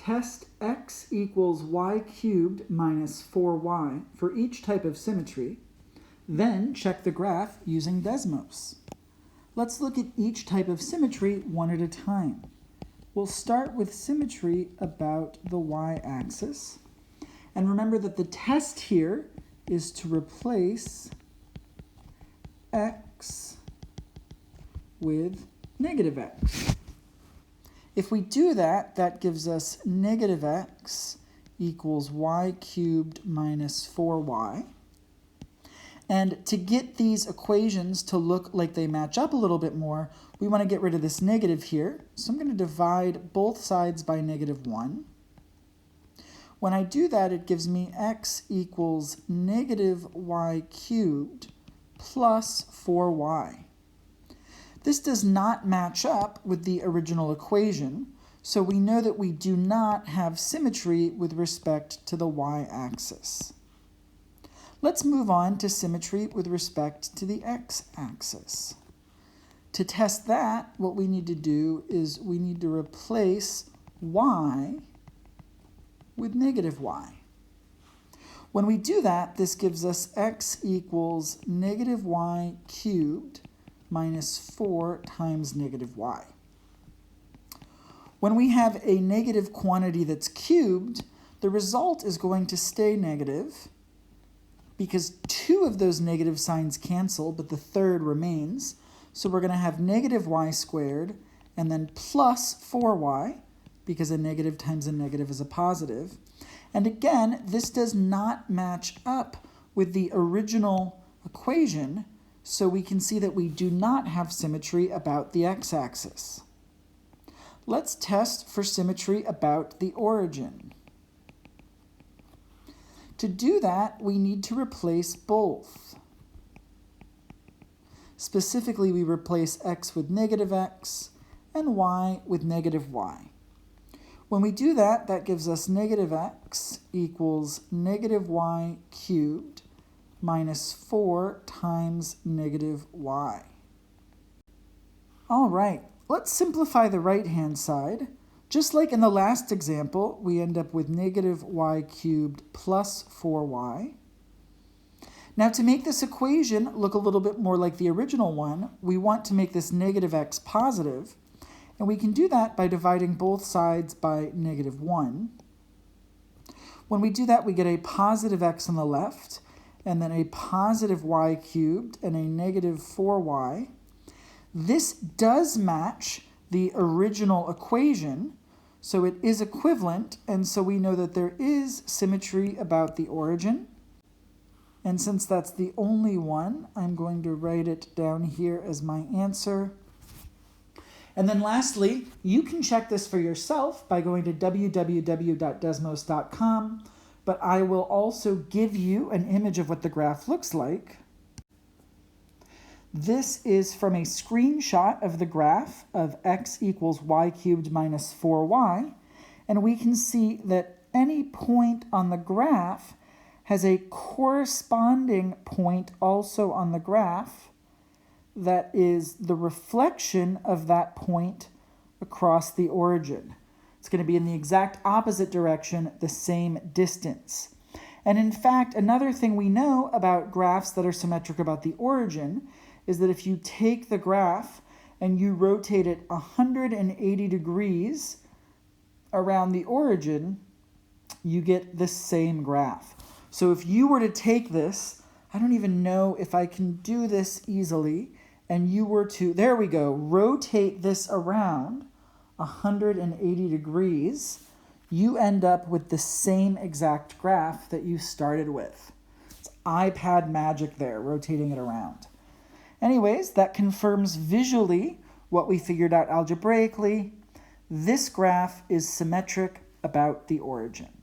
Test x equals y cubed minus 4y for each type of symmetry, then check the graph using Desmos. Let's look at each type of symmetry one at a time. We'll start with symmetry about the y-axis. And remember that the test here is to replace x with negative x. If we do that, that gives us negative x equals y cubed minus 4y. And to get these equations to look like they match up a little bit more, we want to get rid of this negative here. So I'm going to divide both sides by -1. When I do that, it gives me x equals negative y cubed plus 4y. This does not match up with the original equation, so we know that we do not have symmetry with respect to the y-axis. Let's move on to symmetry with respect to the x-axis. To test that, what we need to do is we need to replace y with negative y. When we do that, this gives us x equals negative y cubed minus 4 times negative y. When we have a negative quantity that's cubed, the result is going to stay negative because 2 of those negative signs cancel, but the third remains. So we're going to have negative y squared and then plus 4y, because a negative times a negative is a positive. And again, this does not match up with the original equation, so we can see that we do not have symmetry about the x-axis. Let's test for symmetry about the origin. To do that, we need to replace both. Specifically, we replace x with negative x and y with negative y. When we do that, that gives us negative x equals negative y cubed minus 4 times negative y. All right, let's simplify the right-hand side. Just like in the last example, we end up with negative y cubed plus 4y. Now, to make this equation look a little bit more like the original one, we want to make this negative x positive, and we can do that by dividing both sides by -1. When we do that, we get a positive x on the left, and then a positive y cubed and a negative 4y. This does match the original equation, so it is equivalent, and so we know that there is symmetry about the origin. And since that's the only one, I'm going to write it down here as my answer. And then lastly, you can check this for yourself by going to www.desmos.com, but I will also give you an image of what the graph looks like. This is from a screenshot of the graph of x equals y cubed minus 4y, and we can see that any point on the graph has a corresponding point also on the graph that is the reflection of that point across the origin. It's going to be in the exact opposite direction, the same distance. And in fact, another thing we know about graphs that are symmetric about the origin is that if you take the graph and you rotate it 180 degrees around the origin, you get the same graph. So if you were to take this, I don't even know if I can do this easily, and you were to, there we go, rotate this around 180 degrees, you end up with the same exact graph that you started with. It's iPad magic there, rotating it around. Anyways, that confirms visually what we figured out algebraically. This graph is symmetric about the origin.